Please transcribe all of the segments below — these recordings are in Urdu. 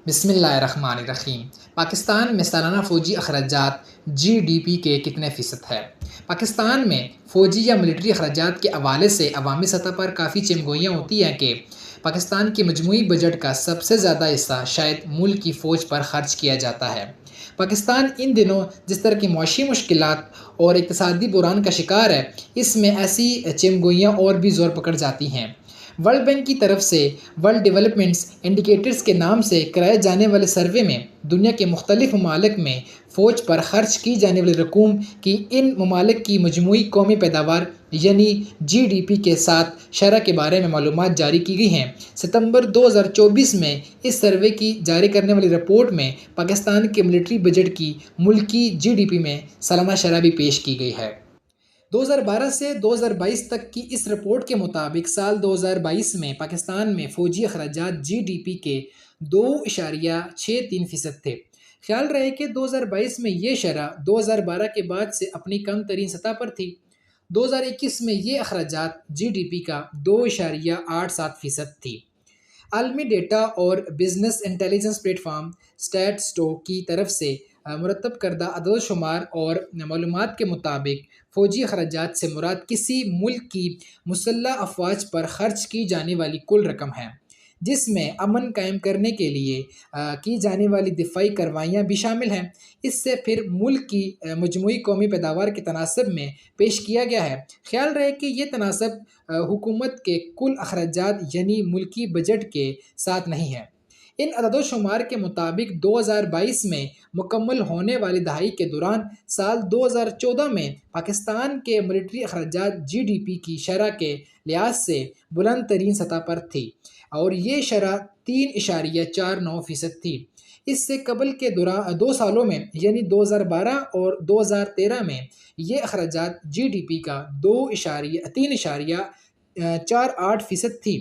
بسم اللہ الرحمن الرحیم۔ پاکستان میں سالانہ فوجی اخراجات جی ڈی پی کے کتنے فیصد ہے؟ پاکستان میں فوجی یا ملٹری اخراجات کے حوالے سے عوامی سطح پر کافی چمگوئیاں ہوتی ہیں کہ پاکستان کے مجموعی بجٹ کا سب سے زیادہ حصہ شاید ملک کی فوج پر خرچ کیا جاتا ہے۔ پاکستان ان دنوں جس طرح کی معاشی مشکلات اور اقتصادی بحران کا شکار ہے، اس میں ایسی چمگوئیاں اور بھی زور پکڑ جاتی ہیں۔ ورلڈ بینک کی طرف سے ورلڈ ڈیولپمنٹس انڈیکیٹرز کے نام سے کرائے جانے والے سروے میں دنیا کے مختلف ممالک میں فوج پر خرچ کی جانے والی رقوم کی ان ممالک کی مجموعی قومی پیداوار یعنی جی ڈی پی کے ساتھ شرح کے بارے میں معلومات جاری کی گئی ہیں۔ ستمبر 2024 میں اس سروے کی جاری کرنے والی رپورٹ میں پاکستان کے ملٹری بجٹ کی ملکی جی ڈی پی میں سالانہ شرح بھی پیش کی گئی ہے۔ 2012 سے 2022 تک کی اس رپورٹ کے مطابق سال 2022 میں پاکستان میں فوجی اخراجات جی ڈی پی کے 2.63% تھے۔ خیال رہے کہ 2022 میں یہ شرح 2012 کے بعد سے اپنی کم ترین سطح پر تھی۔ 2021 میں یہ اخراجات جی ڈی پی کا 2.87% تھی۔ عالمی ڈیٹا اور بزنس انٹیلیجنس پلیٹ فارم اسٹیٹسٹو کی طرف سے مرتب کردہ اعداد و شمار اور معلومات کے مطابق فوجی اخراجات سے مراد کسی ملک کی مسلح افواج پر خرچ کی جانے والی کل رقم ہے، جس میں امن قائم کرنے کے لیے کی جانے والی دفاعی کارروائیاں بھی شامل ہیں۔ اس سے پھر ملک کی مجموعی قومی پیداوار کے تناسب میں پیش کیا گیا ہے۔ خیال رہے کہ یہ تناسب حکومت کے کل اخراجات یعنی ملکی بجٹ کے ساتھ نہیں ہے۔ ان اعداد و شمار کے مطابق 2022 میں مکمل ہونے والی دہائی کے دوران سال 2014 میں پاکستان کے ملٹری اخراجات جی ڈی پی کی شرح کے لحاظ سے بلند ترین سطح پر تھی اور یہ شرح 3.49% تھی۔ اس سے قبل کے 2 سالوں میں یعنی 2012 اور 2013 میں یہ اخراجات جی ڈی پی کا 3.48% تھی۔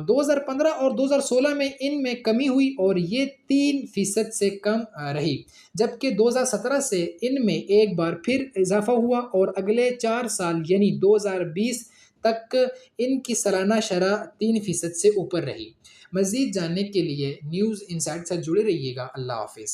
2015 اور 2016 میں ان میں کمی ہوئی اور یہ 3% سے کم رہی، جبکہ 2017 سے ان میں ایک بار پھر اضافہ ہوا اور اگلے 4 سال یعنی 2020 تک ان کی سالانہ شرح 3% سے اوپر رہی۔ مزید جاننے کے لیے نیوز انسائٹ سے جڑے رہیے گا۔ اللہ حافظ۔